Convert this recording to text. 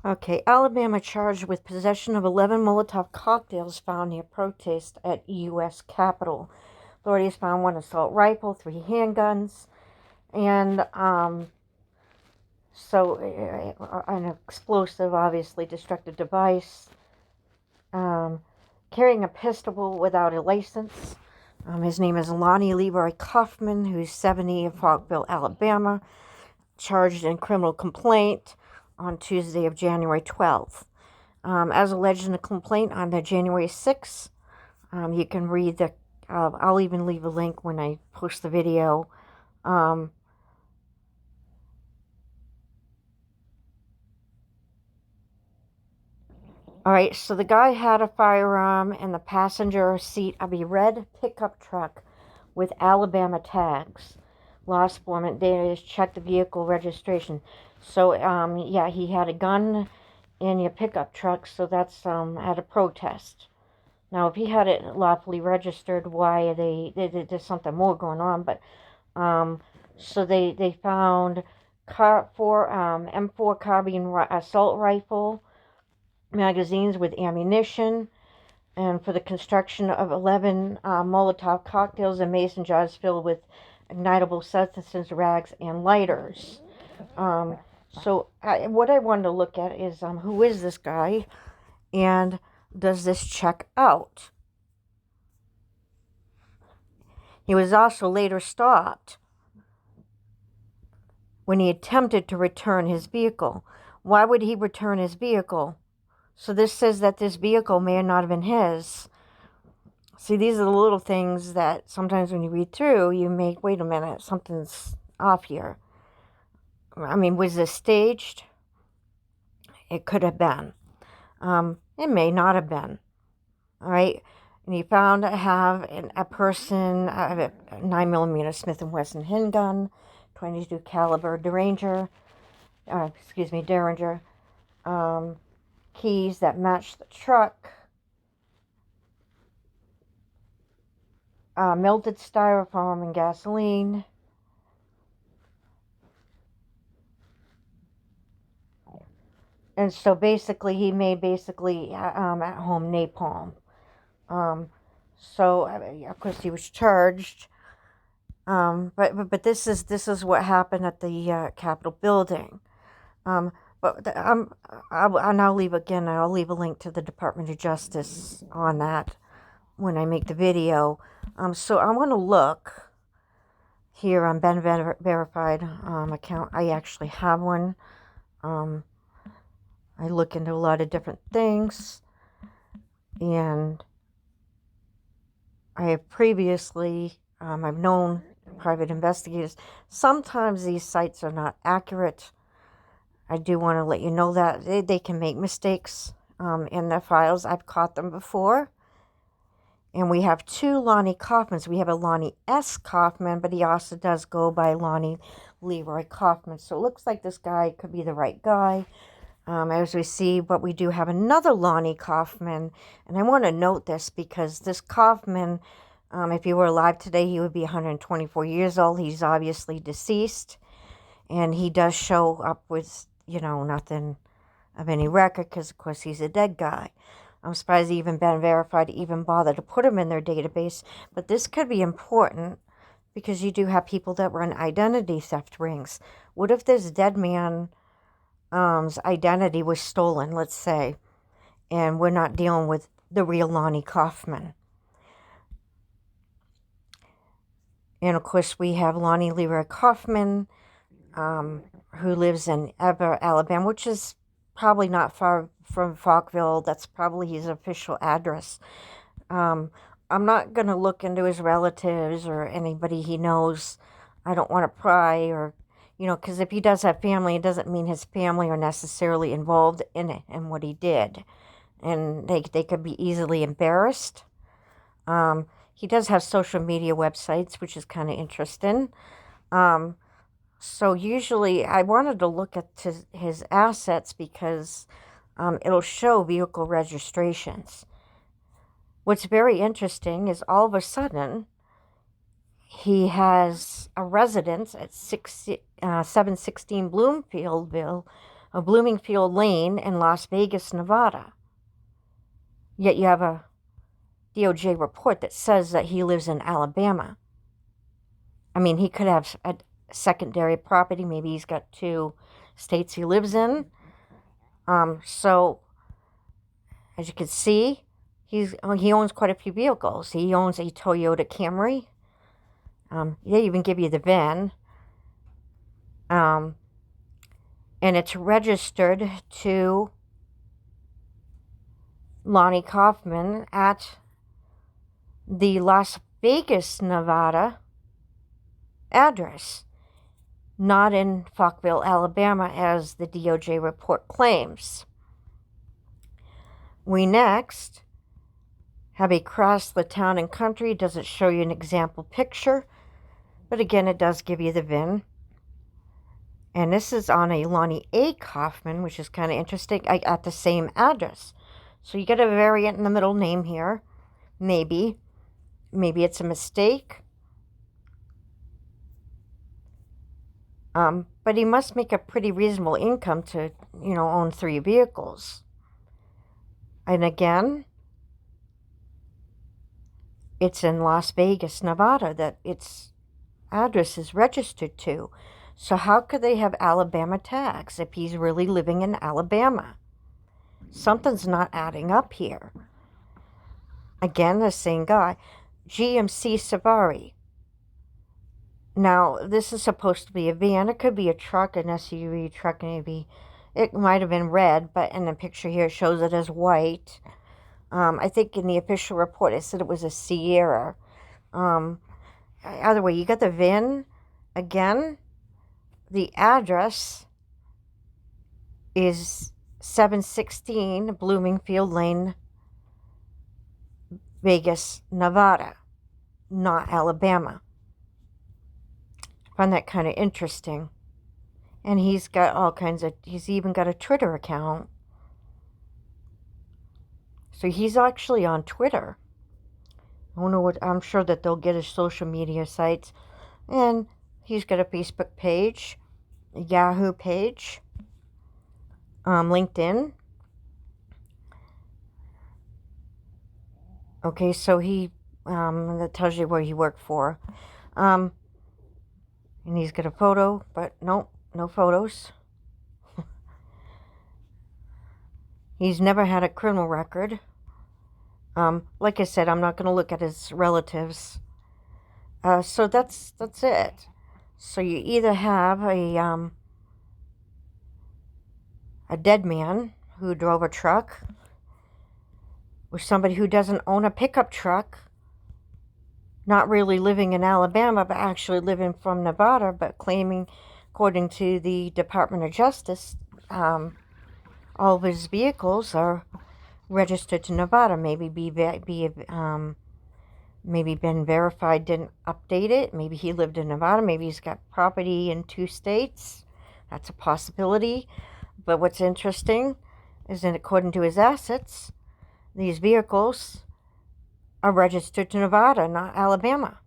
Okay, Alabama charged with possession of 11 molotov cocktails found near protest at U.S. Capitol. Authorities found one assault rifle, 3 handguns, and an explosive, obviously destructive device, um, carrying a pistol without a license. His name is Lonnie Coffman, who's 70, of Faulkville, Alabama, charged in criminal complaint on Tuesday of January 12th. As alleged in the complaint on the January 6th, you can read the, I'll even leave a link when I post the video. Um, all right, so the guy had a firearm in the passenger seat of a red pickup truck with Alabama tags. Law enforcement data checked the vehicle registration. So, yeah, he had a gun in your pickup truck, so that's at a protest. Now, if he had it lawfully registered, why there's something more going on. But so they found four M4 carbine assault rifle magazines with ammunition, and for the construction of 11 Molotov cocktails and mason jars filled with ignitable substances, rags, and lighters. What I wanted to look at is who is this guy, and does this check out? He was also later stopped when he attempted to return his vehicle. Why would he return his vehicle? So this says that this vehicle may not have been his. See, these are the little things that sometimes when you read through, you make, wait a minute, something's off here. I mean, was this staged? It could have been. It may not have been. All right. And he found to have a person, a 9mm Smith & Wesson handgun, 22 caliber Derringer, keys that matched the truck, melted styrofoam and gasoline, and so basically he made at home napalm. Of course he was charged. But this is what happened at the Capitol building. I'll now leave again. I'll leave a link to the Department of Justice on that when I make the video. So I want to look here on Ben Verified account. I actually have one. I look into a lot of different things, and I have previously I've known private investigators. Sometimes these sites are not accurate. I do want to let you know that they can make mistakes in their files. I've caught them before. And we have 2 Lonnie Coffmans. We have a Lonnie S. Coffman, but he also does go by Lonnie Coffman. So it looks like this guy could be the right guy. As we see, but we do have another Lonnie Coffman. And I want to note this because this Coffman, if he were alive today, he would be 124 years old. He's obviously deceased. And he does show up with, nothing of any record because, of course, he's a dead guy. I'm surprised even Ben Verified even bothered to put him in their database. But this could be important because you do have people that run identity theft rings. What if this Deadman's identity was stolen, let's say, and we're not dealing with the real Lonnie Coffman? And, of course, we have Lonnie Coffman, who lives in Ever, Alabama, which is probably not far from Faulkville. That's probably his official address. I'm not going to look into his relatives or anybody he knows. I don't want to pry or, because if he does have family, it doesn't mean his family are necessarily involved in it and what he did. And they could be easily embarrassed. He does have social media websites, which is kind of interesting. So usually I wanted to look at his assets because it'll show vehicle registrations. What's very interesting is all of a sudden he has a residence at 716 Bloomfieldville of Bloomingfield Lane in Las Vegas, Nevada. Yet you have a DOJ report that says that he lives in Alabama. I mean, he could have a secondary property. Maybe he's got 2 states he lives in. So, as you can see, he owns quite a few vehicles. He owns a Toyota Camry. They even give you the VIN. And it's registered to Lonnie Coffman at the Las Vegas, Nevada address, not in Faulkville, Alabama, as the DOJ report claims. We next have across the town and country. It doesn't show you an example picture, but again, it does give you the VIN. And this is on a Lonnie A. Coffman, which is kind of interesting, at the same address. So you get a variant in the middle name here. Maybe it's a mistake. But he must make a pretty reasonable income to, own 3 vehicles. And again, it's in Las Vegas, Nevada, that its address is registered to. So how could they have Alabama tags if he's really living in Alabama? Something's not adding up here. Again, the same guy. GMC Savari. Now, this is supposed to be a van. It could be a truck, an SUV truck, maybe. It might have been red, but in the picture here it shows it as white. I think in the official report it said it was a Sierra. Either way, you got the VIN. Again, the address is 716 Bloomingfield Lane, Vegas, Nevada, not Alabama. I find that kind of interesting. And he's got he's even got a Twitter account. So he's actually on Twitter. I'm sure that they'll get his social media sites. And he's got a Facebook page, a Yahoo page, LinkedIn. Okay, so that tells you where he worked for. And he's got a photo, but nope, no photos. He's never had a criminal record. Like I said, I'm not going to look at his relatives. So that's it. So you either have a Deadman who drove a truck, or somebody who doesn't own a pickup truck, not really living in Alabama, but actually living from Nevada, but claiming, according to the Department of Justice, all of his vehicles are registered to Nevada. Maybe been verified, didn't update it. Maybe he lived in Nevada. Maybe he's got property in 2 states. That's a possibility. But what's interesting is that according to his assets, these vehicles are registered to Nevada, not Alabama.